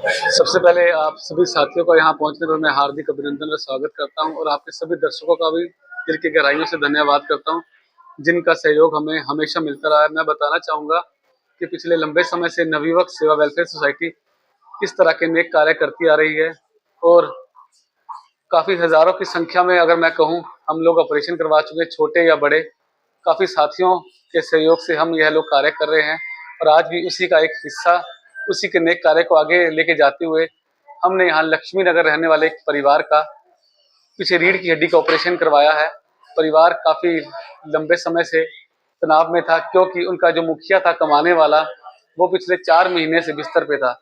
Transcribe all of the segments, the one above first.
सबसे पहले आप सभी साथियों का यहाँ पहुँचने पर मैं हार्दिक अभिनंदन और स्वागत करता हूँ और आपके सभी दर्शकों का भी दिल की गहराइयों से धन्यवाद करता हूँ, जिनका सहयोग हमें हमेशा मिलता रहा है। मैं बताना चाहूँगा कि पिछले लंबे समय से नवयुवक सेवा वेलफेयर सोसाइटी इस तरह के नेक कार्य करती आ रही है और काफ़ी हज़ारों की संख्या में अगर मैं कहूँ, हम लोग ऑपरेशन करवा चुके हैं, छोटे या बड़े। काफ़ी साथियों के सहयोग से हम यह लोग कार्य कर रहे हैं और आज भी उसी का एक हिस्सा, उसी के नेक कार्य को आगे लेके जाते हुए हमने यहाँ लक्ष्मी नगर रहने वाले एक परिवार का पीछे रीढ़ की हड्डी का ऑपरेशन करवाया है। परिवार काफ़ी लंबे समय से तनाव में था, क्योंकि उनका जो मुखिया था कमाने वाला, वो पिछले 4 महीने से बिस्तर पे था।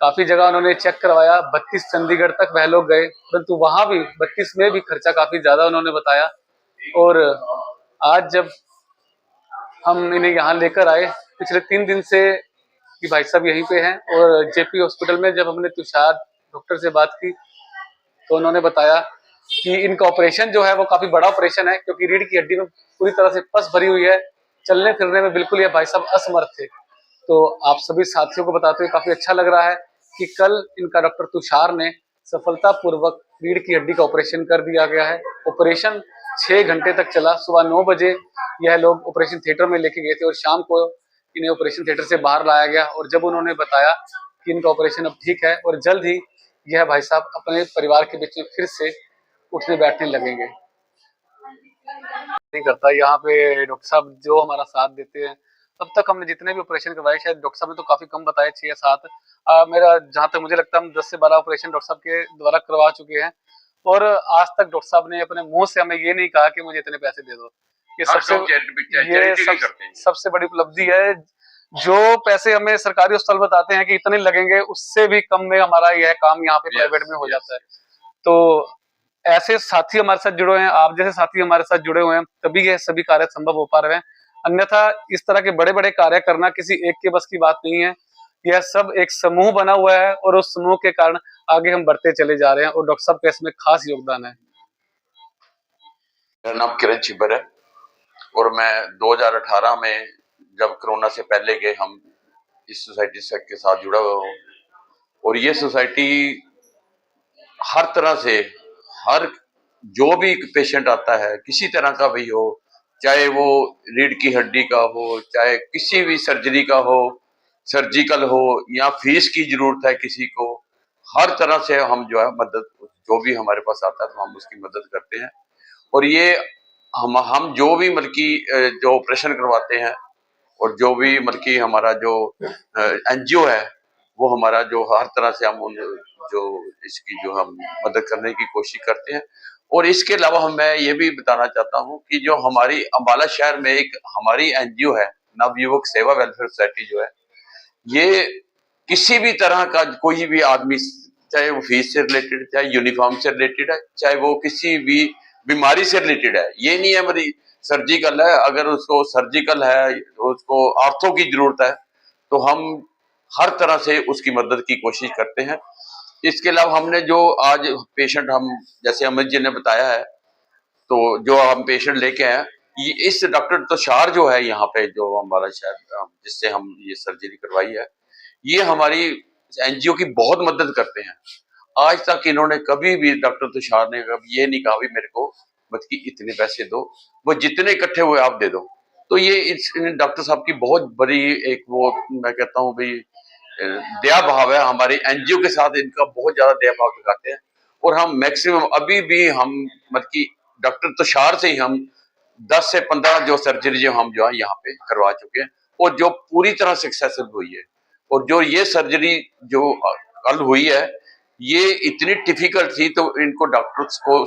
काफ़ी जगह उन्होंने चेक करवाया, 32 चंडीगढ़ तक वह लोग गए, परंतु वहाँ भी 32 में भी खर्चा काफ़ी ज़्यादा उन्होंने बताया। और आज जब हम इन्हें यहाँ लेकर आए, पिछले 3 दिन से कि भाई साहब यहीं पे हैं, और जेपी हॉस्पिटल में जब हमने तुषार डॉक्टर से बात की, तो उन्होंने बताया कि इनका ऑपरेशन जो है वो काफ़ी बड़ा ऑपरेशन है, क्योंकि रीढ़ की हड्डी में पूरी तरह से पस भरी हुई है। चलने फिरने में बिल्कुल ये भाई साहब असमर्थ थे। तो आप सभी साथियों को बताते हुए काफ़ी अच्छा लग रहा है कि कल इनका डॉक्टर तुषार ने सफलतापूर्वक रीढ़ की हड्डी का ऑपरेशन कर दिया गया है। ऑपरेशन 6 घंटे तक चला। सुबह 9 बजे यह लोग ऑपरेशन थिएटर में लेके गए थे और शाम को इन्हें ऑपरेशन थिएटर से बाहर लाया गया, और जब उन्होंने बताया कि इनका ऑपरेशन अब ठीक है और जल्द ही यह भाई साहब अपने परिवार के बीच में फिर से उठने बैठने लगेंगे। नहीं करता यहाँ पे डॉक्टर साहब जो हमारा साथ देते हैं। अब तक हमने जितने भी ऑपरेशन करवाए, शायद डॉक्टर साहब ने तो काफ़ी कम बताए, 6 या 7। मेरा जहाँ तक मुझे लगता है हम 10 से 12 ऑपरेशन डॉक्टर साहब के द्वारा करवा चुके हैं, और आज तक डॉक्टर साहब ने अपने मुँह से हमें ये नहीं कहा कि मुझे इतने पैसे दे दो। ये सबसे बड़ी उपलब्धि है। जो पैसे हमें सरकारी अस्पताल बताते हैं कि इतने लगेंगे, उससे भी कम में हमारा यह काम यहाँ पे प्राइवेट में हो जाता है। तो ऐसे साथी हमारे साथ जुड़े हैं, आप जैसे साथी हमारे साथ जुड़े हुए हैं, तभी ये सभी कार्य संभव हो पा रहे हैं। अन्यथा इस तरह के बड़े-बड़े कार्य करना किसी एक के बस की बात नहीं है। यह सब एक समूह बना हुआ है और उस समूह के कारण आगे हम बढ़ते चले जा रहे हैं, और डॉक्टर साहब का इसमें खास योगदान है। मेरा नाम किरण छिब्बर है और मैं 2018 में जब कोरोना से पहले के हम इस सोसाइटी के साथ जुड़ा हुआ हूँ, और ये सोसाइटी हर तरह से हर जो भी पेशेंट आता है, किसी तरह का भी हो, चाहे वो रीढ़ की हड्डी का हो, चाहे किसी भी सर्जरी का हो, सर्जिकल हो, या फीस की जरूरत है किसी को, हर तरह से हम जो है मदद, जो भी हमारे पास आता है तो हम उसकी मदद करते हैं। और ये हम जो भी जो ऑपरेशन करवाते हैं, और जो भी हमारा जो एनजीओ है, वो हमारा जो हर तरह से हम जो इसकी जो हम मदद करने की कोशिश करते हैं। और इसके अलावा मैं ये भी बताना चाहता हूँ कि जो हमारी अम्बाला शहर में एक हमारी एनजीओ है, नवयुवक सेवा वेलफेयर सोसाइटी जो है, ये किसी भी तरह का कोई भी आदमी, चाहे वो फीस से रिलेटेड, चाहे यूनिफॉर्म से रिलेटेड है, चाहे वो किसी भी बीमारी से रिलेटेड है, ये नहीं है मेरी सर्जिकल है, अगर उसको सर्जिकल है, उसको आर्थो की जरूरत है, तो हम हर तरह से उसकी मदद की कोशिश करते हैं। इसके अलावा हमने जो आज पेशेंट, हम जैसे अमित जी ने बताया है, तो जो हम पेशेंट लेके आए, ये इस डॉक्टर तुषार जो है यहाँ पे, जो हमारा शायद जिससे हम ये सर्जरी करवाई है, ये हमारी एनजीओ की बहुत मदद करते हैं। आज तक इन्होंने कभी भी, डॉक्टर तुषार ने कभी ये नहीं कहा भी मेरे को मत की इतने पैसे दो, वो जितने इकट्ठे हुए आप दे दो। तो ये इस डॉक्टर साहब की बहुत बड़ी एक वो, मैं कहता हूँ भाई, दया भाव है हमारी एनजीओ के साथ, इनका बहुत ज्यादा दया भाव दिखाते हैं। और हम मैक्सिमम अभी भी हम मतलब की डॉक्टर तुषार से ही हम 10 से 15 जो सर्जरी जो हम जो है यहाँ पे करवा चुके हैं, और जो पूरी तरह सक्सेसफुल हुई है। और जो ये सर्जरी जो कल हुई है, ये इतनी डिफिकल्ट थी, तो इनको डॉक्टर्स को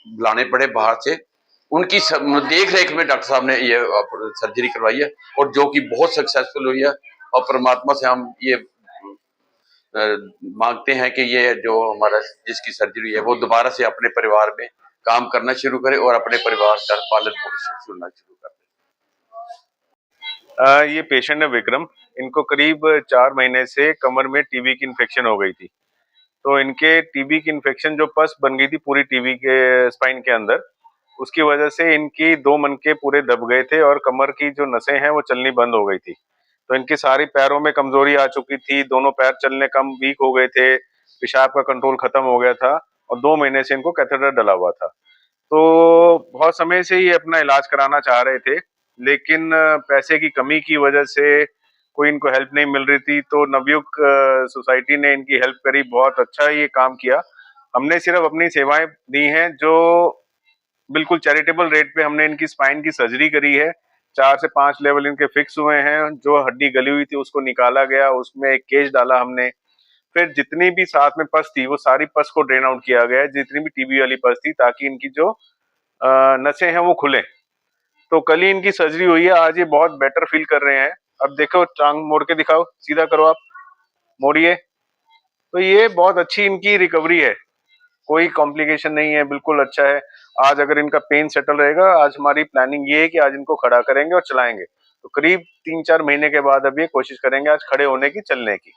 बुलाने पड़े बाहर से, उनकी देख रेख में डॉक्टर साहब ने ये सर्जरी करवाई है, और जो कि बहुत सक्सेसफुल हुई है। और परमात्मा से हम ये मांगते हैं कि ये जो हमारा जिसकी सर्जरी है, वो दोबारा से अपने परिवार में काम करना शुरू करे और अपने परिवार का पालन पोषण करना शुरू कर दे। ये पेशेंट है विक्रम, इनको करीब 4 महीने से कमर में टीबी की इन्फेक्शन हो गई थी। तो इनके टीबी की इन्फेक्शन जो पस बन गई थी पूरी टीबी के स्पाइन के अंदर, उसकी वजह से इनकी 2 मनके पूरे दब गए थे और कमर की जो नसें हैं वो चलनी बंद हो गई थी। तो इनके सारी पैरों में कमजोरी आ चुकी थी, दोनों पैर चलने कम वीक हो गए थे, पेशाब का कंट्रोल खत्म हो गया था और 2 महीने से इनको कैथेटर डला हुआ था। तो बहुत समय से ये अपना इलाज कराना चाह रहे थे, लेकिन पैसे की कमी की वजह से कोई इनको हेल्प नहीं मिल रही थी। तो नवयुग सोसाइटी ने इनकी हेल्प करी, बहुत अच्छा ये काम किया। हमने सिर्फ अपनी सेवाएं दी हैं, जो बिल्कुल चैरिटेबल रेट पे हमने इनकी स्पाइन की सर्जरी करी है। 4 से 5 लेवल इनके फिक्स हुए हैं, जो हड्डी गली हुई थी उसको निकाला गया, उसमें एक केज डाला हमने। फिर जितनी भी साथ में पस थी वो सारी पस को ड्रेन आउट किया गया है, जितनी भी टीबी वाली पस थी, ताकि इनकी जो नसें हैं वो खुले। तो कल ही इनकी सर्जरी हुई है, आज ये बहुत बेटर फील कर रहे हैं। अब देखो, टांग मोड़ के दिखाओ, सीधा करो, आप मोड़िए। तो ये बहुत अच्छी इनकी रिकवरी है, कोई कॉम्प्लिकेशन नहीं है, बिल्कुल अच्छा है। आज अगर इनका पेन सेटल रहेगा, आज हमारी प्लानिंग ये है कि आज इनको खड़ा करेंगे और चलाएंगे। तो करीब 3-4 महीने के बाद अब ये कोशिश करेंगे आज खड़े होने की, चलने की।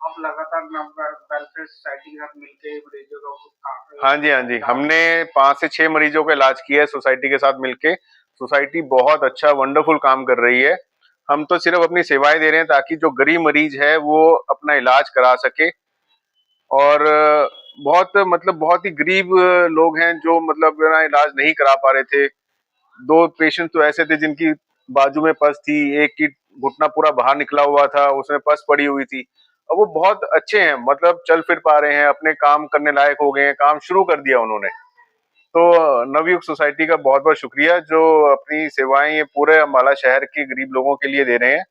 आप लगातार वेलफेयर सोसाइटी के साथ मिलकर मरीजों का हाँ जी, हाँ जी, हमने 5 से 6 मरीजों का इलाज किया है सोसाइटी के साथ मिलके। सोसाइटी बहुत अच्छा वंडरफुल काम कर रही है। हम तो सिर्फ अपनी सेवाएं दे रहे हैं ताकि जो गरीब मरीज है वो अपना इलाज करा सके। और बहुत ही गरीब लोग हैं जो ना इलाज नहीं करा पा रहे थे। 2 पेशेंट तो ऐसे थे जिनकी बाजू में पस थी, एक की घुटना पूरा बाहर निकला हुआ था, उसमें पस पड़ी हुई थी। और वो बहुत अच्छे हैं, चल फिर पा रहे हैं, अपने काम करने लायक हो गए हैं, काम शुरू कर दिया उन्होंने। तो नवयुग सोसाइटी का बहुत बहुत शुक्रिया, जो अपनी सेवाएं ये पूरे अम्बाला शहर के गरीब लोगों के लिए दे रहे हैं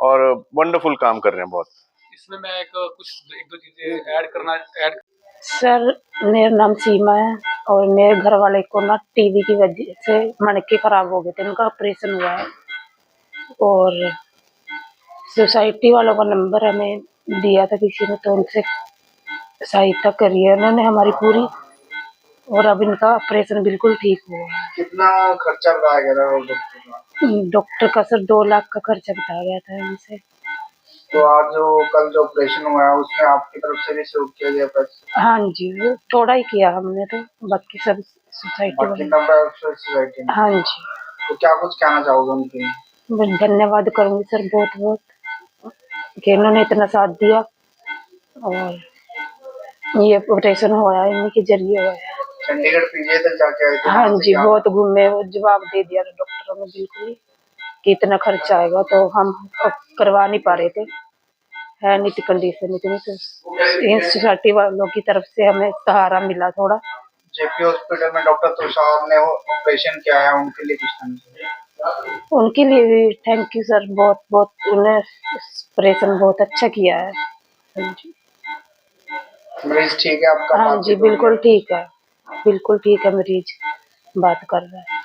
और वंडरफुल काम कर रहे हैं बहुत। इसमें मैं एक दो चीजें ऐड करना ऐड सर, मेरा नाम सीमा है और मेरे घर वाले को ना टीबी की वजह से मणके खराब हो गए थे, उनका ऑपरेशन हुआ है। और सोसाइटी वालों का नंबर हमें दिया था किसी ने, तो उनसे सहायता करी है उन्होंने हमारी पूरी, और अब इनका ऑपरेशन बिल्कुल ठीक हुआ है। कितना खर्चा बताया गया था डॉक्टर का? डॉक्टर का सर 2 लाख का खर्चा बताया गया था हमसे। तो आज कल जो ऑपरेशन हुआ है उसमें आपकी तरफ से भी सहयोग किया गया पैसे? हाँ जी, थोड़ा ही किया हमने, तो बाकी सब सोसाइटी वाले। सोसाइटी में? हाँ जी। तो क्या कुछ कहना चाहोगे उनके? मैं धन्यवाद करूंगी सर बहुत बहुत कि इन्होंने इतना साथ दिया और ये ऑपरेशन हुआ है इन्हीं के जरिए हुआ है। चंडीगढ़ पीजीआई तक जाके आए थे? हाँ जी, बहुत घूमे, वो जवाब दे दिया डॉक्टरों ने बिल्कुल ही कि इतना खर्चा आएगा, तो हम करवा नहीं पा रहे थे, है नहीं थी कंडीशन इतनी। तो इन सोसाइटी वालों की तरफ से हमें सहारा मिला थोड़ा। जेपी हॉस्पिटल में डॉक्टर तुषार ने ऑपरेशन किया है, उनके लिए कुछ कहना? उनके लिए भी थैंक यू सर, बहुत बहुत, उन्हें ऑपरेशन बहुत अच्छा किया है। हाँ जी, मरीज ठीक है आपका? हाँ जी, बिल्कुल ठीक है, बिल्कुल ठीक है, मरीज बात कर रहा है।